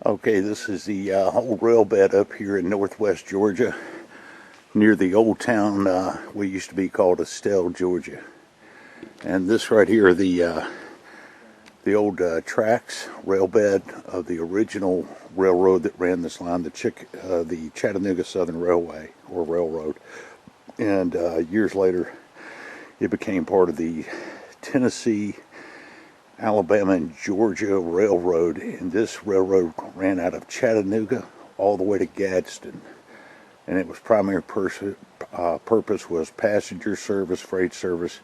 Okay, this is the old rail bed up here in northwest Georgia, near the old town we used to be called Estelle, Georgia. And this right here, the old tracks, rail bed of the original railroad that ran this line, the Chattanooga Southern Railway, or Railroad. And years later, it became part of the Tennessee, Alabama, and Georgia Railroad, and this railroad ran out of Chattanooga all the way to Gadsden, and its primary purpose was passenger service, freight service,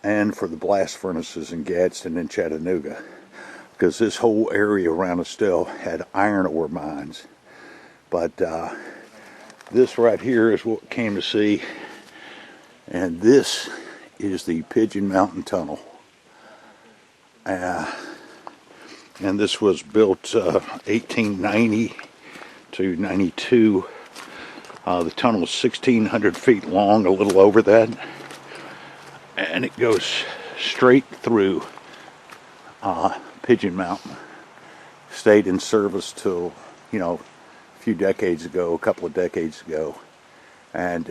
and for the blast furnaces in Gadsden and Chattanooga, because this whole area around Estelle had iron ore mines. But this right here is what we came to see, and this is the Pigeon Mountain Tunnel. And this was built 1890 to 92. The tunnel is 1,600 feet long, a little over that, and it goes straight through Pigeon Mountain. Stayed in service till, a few decades ago, a couple of decades ago, and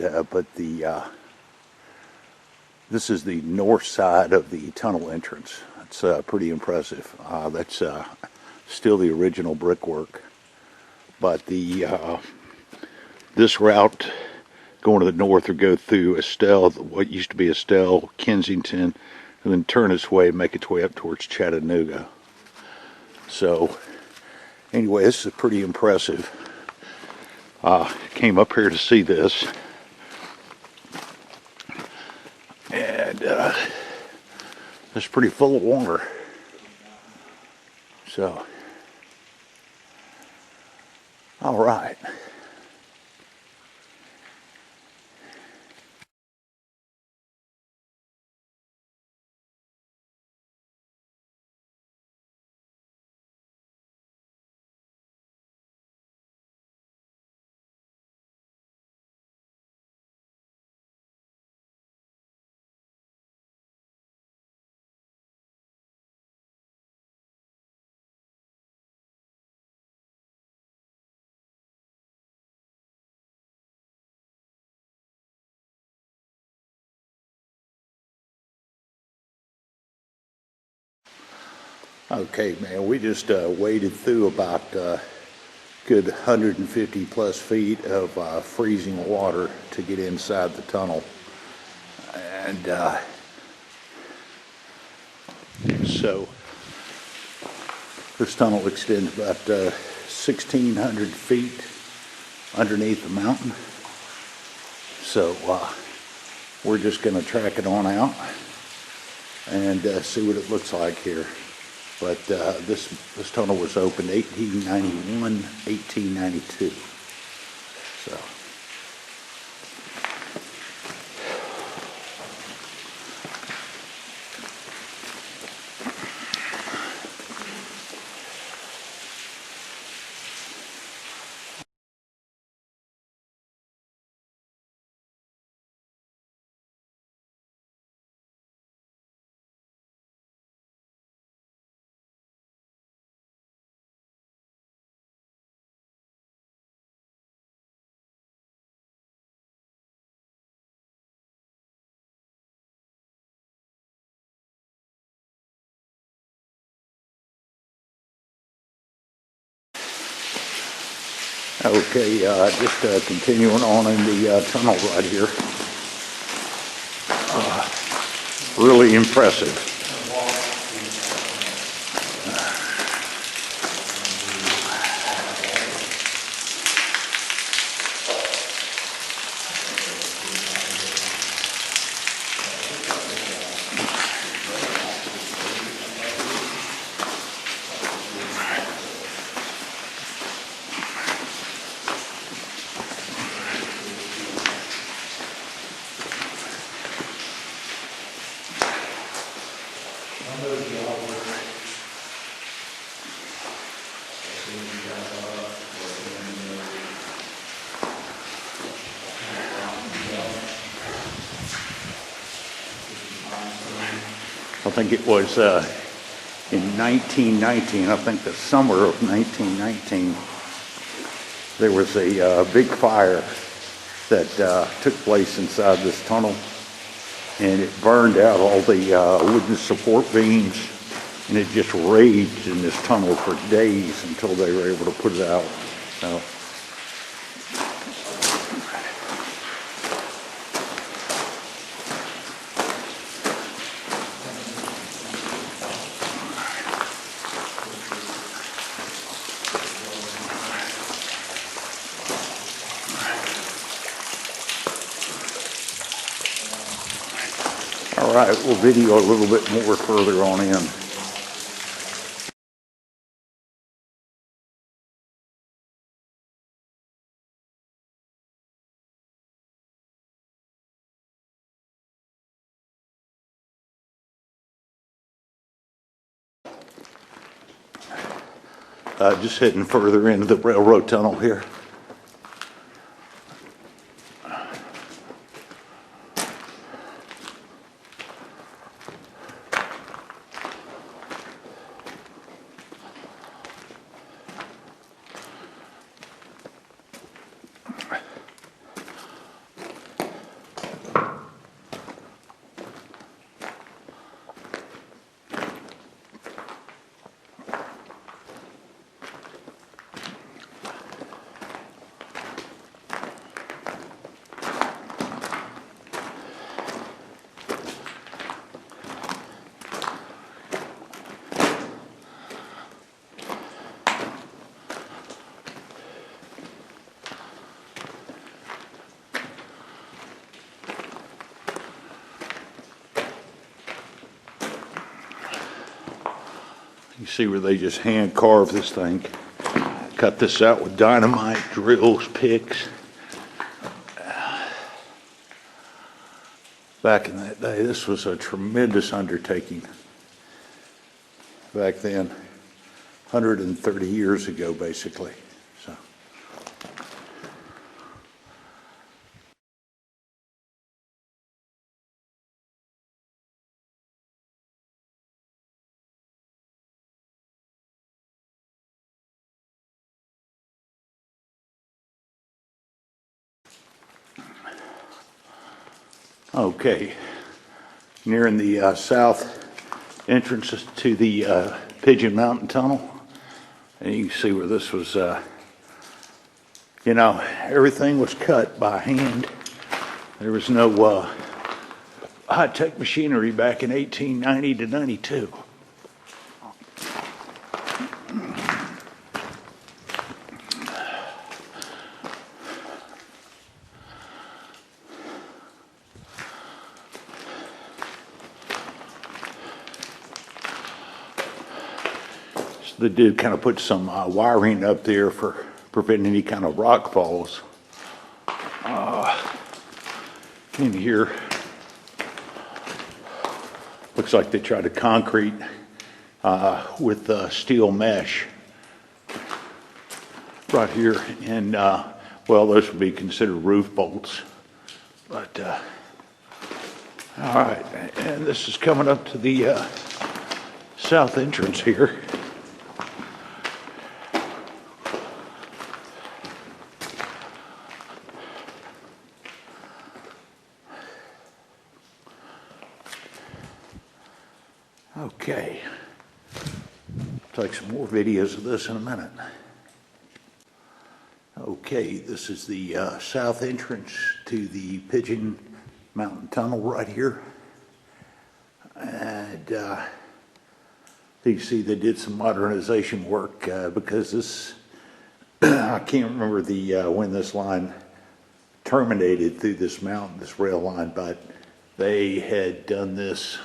this is the north side of the tunnel entrance. It's pretty impressive. That's still the original brickwork. But this route going to the north would go through Estelle, what used to be Estelle, Kensington, and then turn its way and make its way up towards Chattanooga. So anyway, this is pretty impressive. Came up here to see this. And it's pretty full of water. So, all right. Okay, man, we just waded through about good 150 plus feet of freezing water to get inside the tunnel. And so this tunnel extends about 1,600 feet underneath the mountain. So we're just going to track it on out and see what it looks like here. But this tunnel was opened 1891, 1892. So. Okay, just continuing on in the tunnel right here. Really impressive. I think it was in 1919, I think the summer of 1919, there was a big fire that took place inside this tunnel, and it burned out all the wooden support beams, and it just raged in this tunnel for days until they were able to put it out. So, all right, we'll video a little bit more further on in. Just heading further into the railroad tunnel here. You see where they just hand carve this thing, cut this out with dynamite, drills, picks. Back in that day, this was a tremendous undertaking. Back then, 130 years ago, basically. So. Okay, nearing the south entrance to the Pigeon Mountain Tunnel, and you can see where this was, everything was cut by hand. There was no high-tech machinery back in 1890 to 92. They did kind of put some wiring up there for preventing any kind of rock falls. In here, looks like they tried to concrete with steel mesh right here, and well, those would be considered roof bolts. But all right, and this is coming up to the south entrance here. Okay, take some more videos of this in a minute. Okay, this is the south entrance to the Pigeon Mountain Tunnel right here. And you see they did some modernization work because this, I can't remember when this line terminated through this mountain, this rail line, but they had done this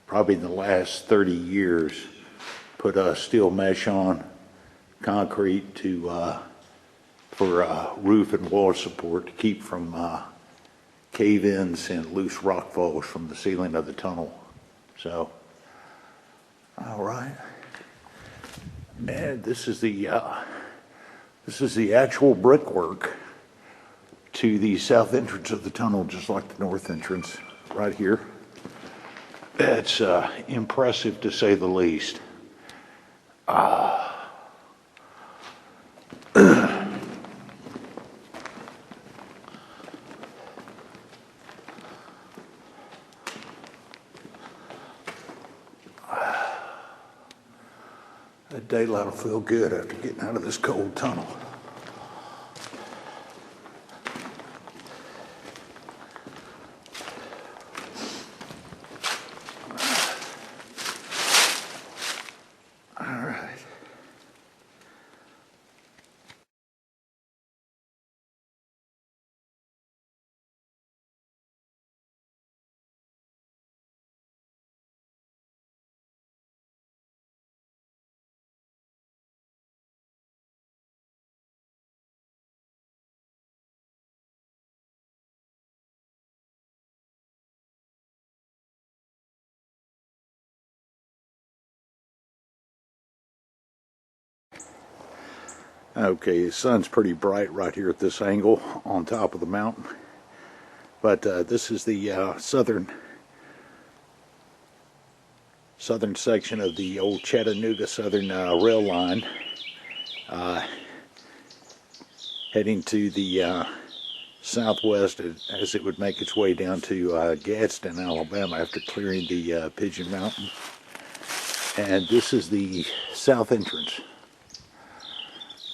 probably in the last 30 years, put steel mesh on, concrete for roof and wall support to keep from cave-ins and loose rock falls from the ceiling of the tunnel. So, all right. And this is the actual brickwork to the south entrance of the tunnel, just like the north entrance right here. It's impressive to say the least. That daylight will feel good after getting out of this cold tunnel. All right. Okay, the sun's pretty bright right here at this angle on top of the mountain. But this is the southern section of the old Chattanooga Southern rail line, heading to the southwest as it would make its way down to Gadsden, Alabama, after clearing the Pigeon Mountain. And this is the south entrance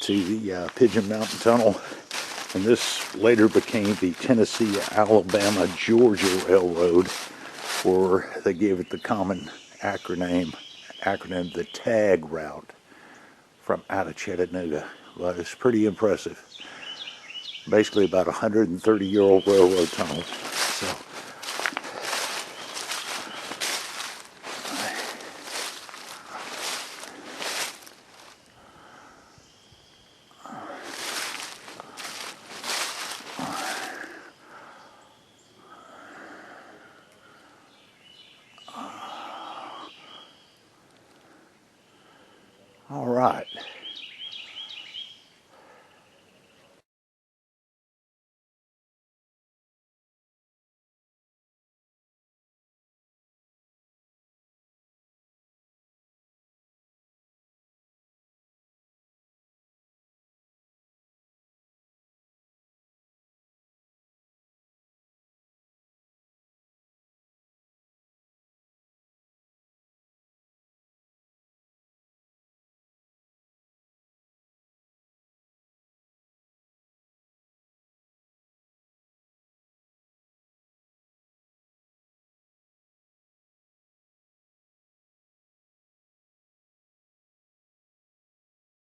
to the Pigeon Mountain Tunnel. And this later became the Tennessee, Alabama, Georgia Railroad, or they gave it the common acronym, the TAG route, from out of Chattanooga. But it's pretty impressive. Basically about a 130-year-old railroad tunnel. So, all right.